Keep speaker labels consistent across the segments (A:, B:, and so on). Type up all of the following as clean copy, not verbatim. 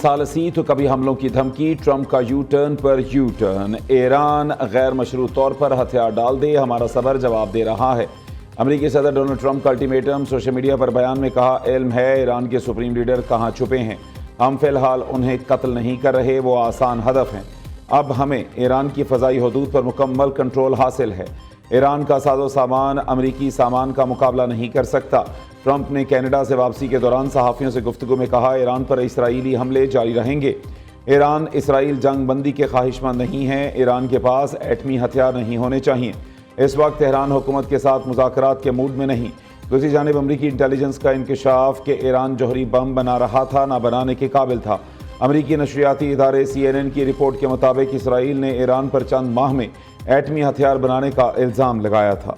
A: ثالثی تو کبھی حملوں کی دھمکی، ٹرمپ کا you turn per you turn, Iran غیر مشروط طور پر ہتھیار ڈال دے، ہمارا صبر جواب دے رہا ہے۔ امریکی صدر ڈونلڈ ٹرمپ کا الٹیمیٹم، سوشل میڈیا پر بیان میں کہا، علم ہے ایران کے سپریم لیڈر کہاں چھپے ہیں، ہم فی الحال انہیں قتل نہیں کر رہے، وہ آسان ہدف ہیں، اب ہمیں ایران کی فضائی حدود پر مکمل کنٹرول حاصل ہے، ایران کا ساز و سامان امریکی سامان کا مقابلہ نہیں کر سکتا۔ ٹرمپ نے کینیڈا سے واپسی کے دوران صحافیوں سے گفتگو میں کہا، ایران پر اسرائیلی حملے جاری رہیں گے، ایران اسرائیل جنگ بندی کے خواہش مند نہیں ہیں، ایران کے پاس ایٹمی ہتھیار نہیں ہونے چاہیے، اس وقت تہران حکومت کے ساتھ مذاکرات کے موڈ میں نہیں۔ دوسری جانب امریکی انٹیلیجنس کا انکشاف کہ ایران جوہری بم بنا رہا تھا، نہ بنانے کے قابل تھا۔ امریکی نشریاتی ادارے CNN کی رپورٹ کے مطابق اسرائیل نے ایران پر چند ماہ میں ایٹمی ہتھیار بنانے کا الزام لگایا تھا۔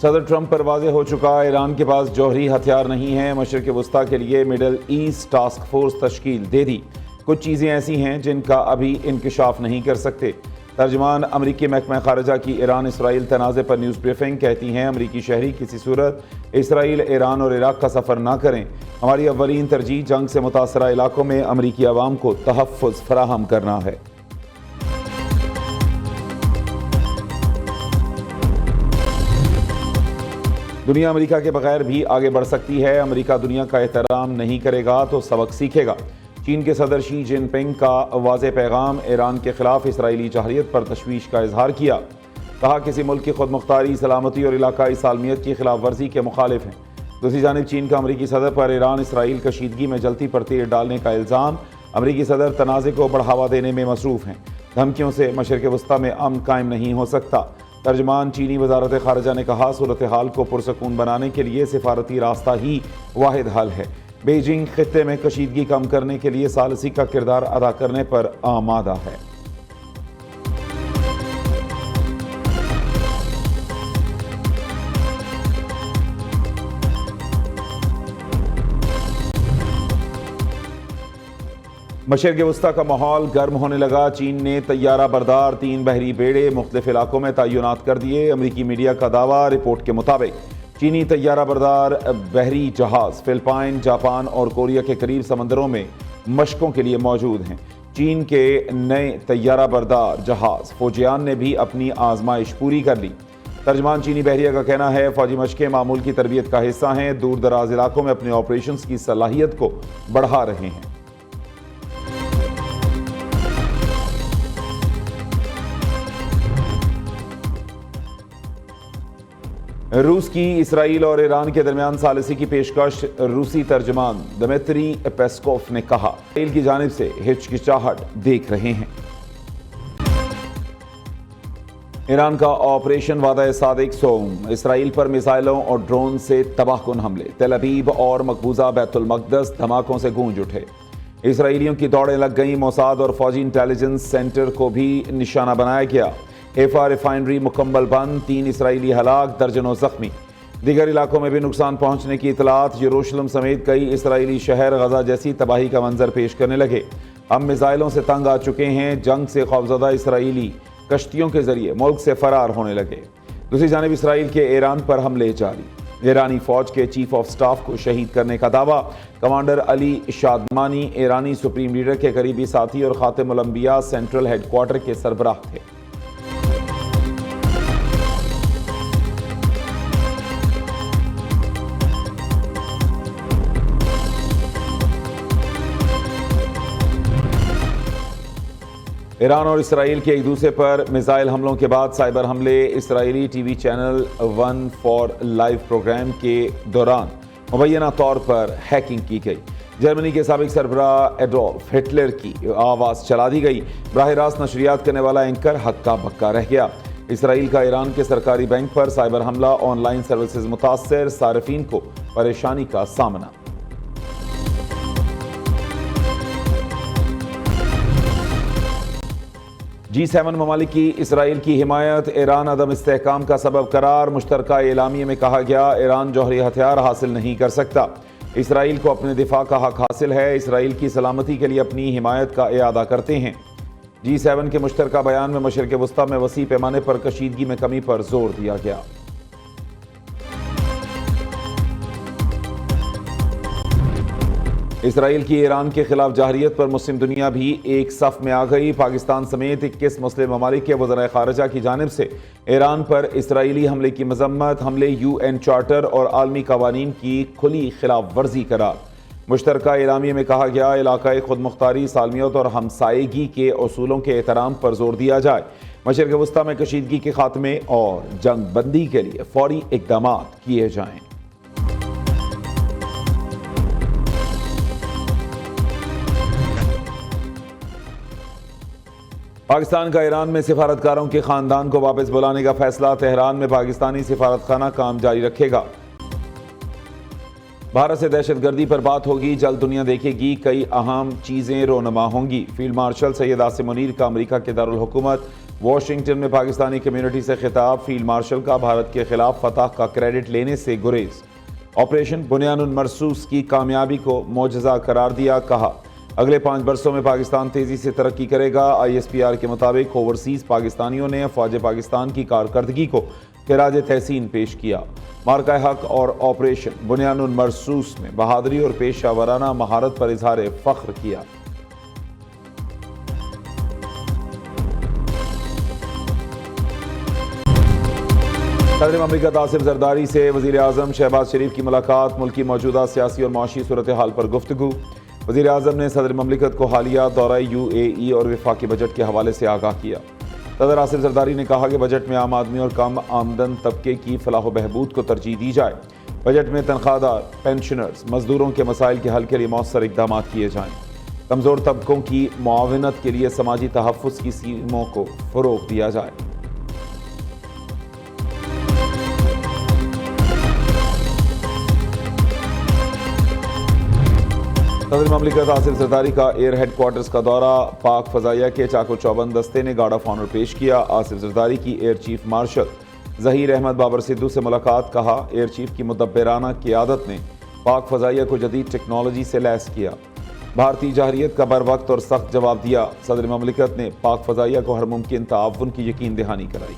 A: صدر ٹرمپ پر واضح ہو چکا، ایران کے پاس جوہری ہتھیار نہیں ہیں، مشرق وسطیٰ کے لیے مڈل ایسٹ ٹاسک فورس تشکیل دے دی، کچھ چیزیں ایسی ہیں جن کا ابھی انکشاف نہیں کر سکتے۔ ترجمان امریکی محکمہ خارجہ کی ایران اسرائیل تنازع پر نیوز بریفنگ، کہتی ہیں امریکی شہری کسی صورت اسرائیل، ایران اور عراق کا سفر نہ کریں، ہماری اولین ترجیح جنگ سے متاثرہ علاقوں میں امریکی عوام کو تحفظ فراہم کرنا ہے۔ دنیا امریکہ کے بغیر بھی آگے بڑھ سکتی ہے، امریکہ دنیا کا احترام نہیں کرے گا تو سبق سیکھے گا۔ چین کے صدر شی جن پنگ کا واضح پیغام، ایران کے خلاف اسرائیلی جارحیت پر تشویش کا اظہار کیا، کہا کسی ملک کی خود مختاری، سلامتی اور علاقائی سالمیت کی خلاف ورزی کے مخالف ہیں۔ دوسری جانب چین کا امریکی صدر پر ایران اسرائیل کشیدگی میں جلتی پر تیر ڈالنے کا الزام، امریکی صدر تنازع کو بڑھاوا دینے میں مصروف ہیں، دھمکیوں سے مشرق وسطیٰ میں امن قائم نہیں ہو سکتا۔ ترجمان چینی وزارت خارجہ نے کہا، صورتحال کو پرسکون بنانے کے لیے سفارتی راستہ ہی واحد حل ہے، بیجنگ خطے میں کشیدگی کم کرنے کے لیے ثالثی کا کردار ادا کرنے پر آمادہ ہے۔ مشرق وسطیٰ کا ماحول گرم ہونے لگا، چین نے طیارہ بردار 3 بحری بیڑے مختلف علاقوں میں تعینات کر دیے، امریکی میڈیا کا دعویٰ، رپورٹ کے مطابق چینی طیارہ بردار بحری جہاز فلپائن، جاپان اور کوریا کے قریب سمندروں میں مشقوں کے لیے موجود ہیں۔ چین کے نئے طیارہ بردار جہاز فوجیان نے بھی اپنی آزمائش پوری کر لی۔ ترجمان چینی بحریہ کا کہنا ہے، فوجی مشقیں معمول کی تربیت کا حصہ ہیں، دور دراز علاقوں میں اپنے آپریشنز کی صلاحیت کو بڑھا رہے ہیں۔ روس کی اسرائیل اور ایران کے درمیان ثالثی کی پیشکش، روسی ترجمان دمیتری پیسکوف نے کہا، اسرائیل کی جانب سے ہچکچاہٹ دیکھ رہے ہیں۔ ایران کا آپریشن وعدہ صادق سوم، اسرائیل پر میزائلوں اور ڈرون سے تباہ کن حملے، تل ابیب اور مقبوضہ بیت المقدس دھماکوں سے گونج اٹھے، اسرائیلیوں کی دوڑیں لگ گئیں، موساد اور فوجی انٹیلیجنس سینٹر کو بھی نشانہ بنایا گیا، حیفا ریفائنری مکمل بند، 3 اسرائیلی ہلاک، درجنوں زخمی، دیگر علاقوں میں بھی نقصان پہنچنے کی اطلاعات، یروشلم سمیت کئی اسرائیلی شہر غزہ جیسی تباہی کا منظر پیش کرنے لگے، ہم میزائلوں سے تنگ آ چکے ہیں، جنگ سے خوفزدہ اسرائیلی کشتیوں کے ذریعے ملک سے فرار ہونے لگے۔ دوسری جانب اسرائیل کے ایران پر حملے جاری، ایرانی فوج کے چیف آف سٹاف کو شہید کرنے کا دعویٰ، کمانڈر علی شادمانی ایرانی سپریم لیڈر کے قریبی ساتھی اور خاتم الانبیاء سینٹرل ہیڈ کوارٹر کے سربراہ تھے۔ ایران اور اسرائیل کے ایک دوسرے پر میزائل حملوں کے بعد سائبر حملے، اسرائیلی TV channel 1 for life programme کے دوران مبینہ طور پر ہیکنگ کی گئی، جرمنی کے سابق سربراہ ایڈولف ہٹلر کی آواز چلا دی گئی، براہ راست نشریات کرنے والا اینکر ہکا بکا رہ گیا۔ اسرائیل کا ایران کے سرکاری بینک پر سائبر حملہ، آن لائن سروسز متاثر، صارفین کو پریشانی کا سامنا۔ G7 ممالک کی اسرائیل کی حمایت، ایران عدم استحکام کا سبب قرار، مشترکہ اعلامیے میں کہا گیا، ایران جوہری ہتھیار حاصل نہیں کر سکتا، اسرائیل کو اپنے دفاع کا حق حاصل ہے، اسرائیل کی سلامتی کے لیے اپنی حمایت کا اعادہ کرتے ہیں۔ G7 کے مشترکہ بیان میں مشرق وسطی میں وسیع پیمانے پر کشیدگی میں کمی پر زور دیا گیا۔ اسرائیل کی ایران کے خلاف جارحیت پر مسلم دنیا بھی ایک صف میں آ گئی۔ پاکستان سمیت 21 مسلم ممالک کے وزرائے خارجہ کی جانب سے ایران پر اسرائیلی حملے کی مذمت، حملے UN چارٹر اور عالمی قوانین کی کھلی خلاف ورزی قرار۔ مشترکہ اعلامیے میں کہا گیا، علاقائی خود مختاری، سالمیت اور ہمسائیگی کے اصولوں کے احترام پر زور دیا جائے، مشرق وسطی میں کشیدگی کے خاتمے اور جنگ بندی کے لیے فوری اقدامات کیے جائیں۔ پاکستان کا ایران میں سفارتکاروں کے خاندان کو واپس بلانے کا فیصلہ، تہران میں پاکستانی سفارتخانہ کام جاری رکھے گا۔ بھارت سے دہشت گردی پر بات ہوگی، جلد دنیا دیکھے گی، کئی اہم چیزیں رونما ہوں گی۔ فیلڈ مارشل سید عاصم منیر کا امریکہ کے دارالحکومت واشنگٹن میں پاکستانی کمیونٹی سے خطاب، فیلڈ مارشل کا بھارت کے خلاف فتح کا کریڈٹ لینے سے گریز۔ آپریشن بنیان المرصوص کی کامیابی کو معجزہ قرار دیا، کہا اگلے 5 برسوں میں پاکستان تیزی سے ترقی کرے گا۔ ISPR کے مطابق اوورسیز پاکستانیوں نے فوج پاکستان کی کارکردگی کو خراج تحسین پیش کیا۔ مارکہ حق اور آپریشن بنیان المرصوص میں بہادری اور پیشہ ورانہ مہارت پر اظہار فخر کیا۔ صدر مملکت آصف زرداری سے وزیر اعظم شہباز شریف کی ملاقات، ملک کی موجودہ سیاسی اور معاشی صورتحال پر گفتگو۔ وزیر اعظم نے صدر مملکت کو حالیہ دورہ UAE اور وفاقی بجٹ کے حوالے سے آگاہ کیا۔ صدر آصف زرداری نے کہا کہ بجٹ میں عام آدمی اور کم آمدن طبقے کی فلاح و بہبود کو ترجیح دی جائے۔ بجٹ میں تنخواہ دار، پینشنرز، مزدوروں کے مسائل کے حل کے لیے مؤثر اقدامات کیے جائیں۔ کمزور طبقوں کی معاونت کے لیے سماجی تحفظ کی اسکیموں کو فروغ دیا جائے۔ صدر مملکت آصف زرداری کا ایئر ہیڈ کوارٹرز کا دورہ، پاک فضائیہ کے چاق و چوبند دستے نے گارڈ آف آنر پیش کیا۔ آصف زرداری کی air chief marshal Zaheer Ahmed Babar Sidhu سے ملاقات، کہا ایئر چیف کی مدبرانہ قیادت نے پاک فضائیہ کو جدید ٹیکنالوجی سے لیس کیا، بھارتی جارحیت کا بر وقت اور سخت جواب دیا۔ صدر مملکت نے پاک فضائیہ کو ہر ممکن تعاون کی یقین دہانی کرائی۔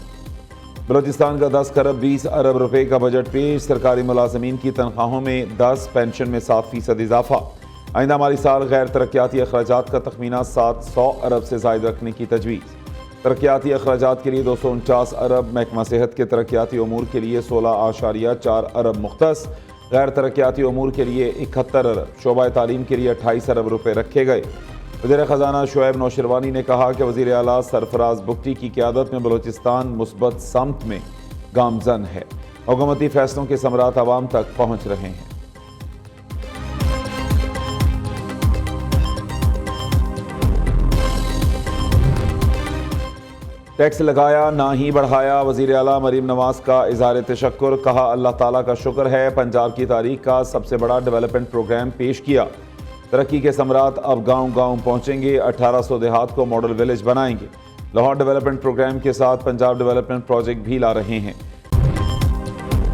A: بلوچستان کا 10 ارب 20 ارب روپے کا بجٹ پیش، سرکاری ملازمین کی تنخواہوں میں 10، پینشن میں 7% اضافہ۔ آئندہ مالی سال غیر ترقیاتی اخراجات کا تخمینہ 700 ارب سے زائد رکھنے کی تجویز۔ ترقیاتی اخراجات کے لیے 249 ارب، محکمہ صحت کے ترقیاتی امور کے لیے 16.4 ارب مختص، غیر ترقیاتی امور کے لیے 71 ارب، شعبہ تعلیم کے لیے 28 ارب روپے رکھے گئے۔ وزیر خزانہ شعیب نوشروانی نے کہا کہ وزیر اعلیٰ سرفراز بگٹی کی قیادت میں بلوچستان مثبت سمت میں گامزن ہے، حکومتی فیصلوں کے ثمرات عوام تک پہنچ رہے ہیں۔ ٹیکس لگایا نہ ہی بڑھایا، وزیر اعلیٰ مریم نواز کا اظہار تشکر، کہا اللہ تعالیٰ کا شکر ہے پنجاب کی تاریخ کا سب سے بڑا ڈیولپمنٹ پروگرام پیش کیا، ترقی کے ثمرات اب گاؤں گاؤں پہنچیں گے، 1800 دیہات کو ماڈل ولیج بنائیں گے۔ لاہور ڈیولپمنٹ پروگرام کے ساتھ پنجاب ڈیولپمنٹ پروجیکٹ بھی لا رہے ہیں۔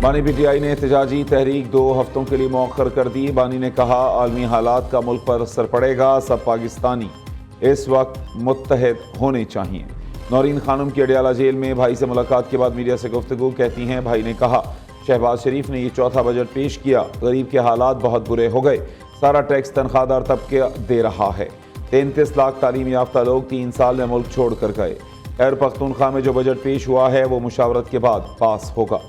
A: بانی PTI نے احتجاجی تحریک 2 ہفتوں کے لیے مؤخر کر دی، بانی نے کہا عالمی حالات کا ملک پر اثر پڑے گا، سب پاکستانی اس وقت متحد ہونے چاہیے۔ نورین خانم کی اڈیالہ جیل میں بھائی سے ملاقات کے بعد میڈیا سے گفتگو، کہتی ہیں بھائی نے کہا شہباز شریف نے یہ 4تھا بجٹ پیش کیا، غریب کے حالات بہت برے ہو گئے، سارا ٹیکس تنخواہ دار طبقہ دے رہا ہے، 33 لاکھ تعلیم یافتہ لوگ 3 سال میں ملک چھوڑ کر گئے۔ خیر پختونخوا میں جو بجٹ پیش ہوا ہے وہ مشاورت کے بعد پاس ہوگا۔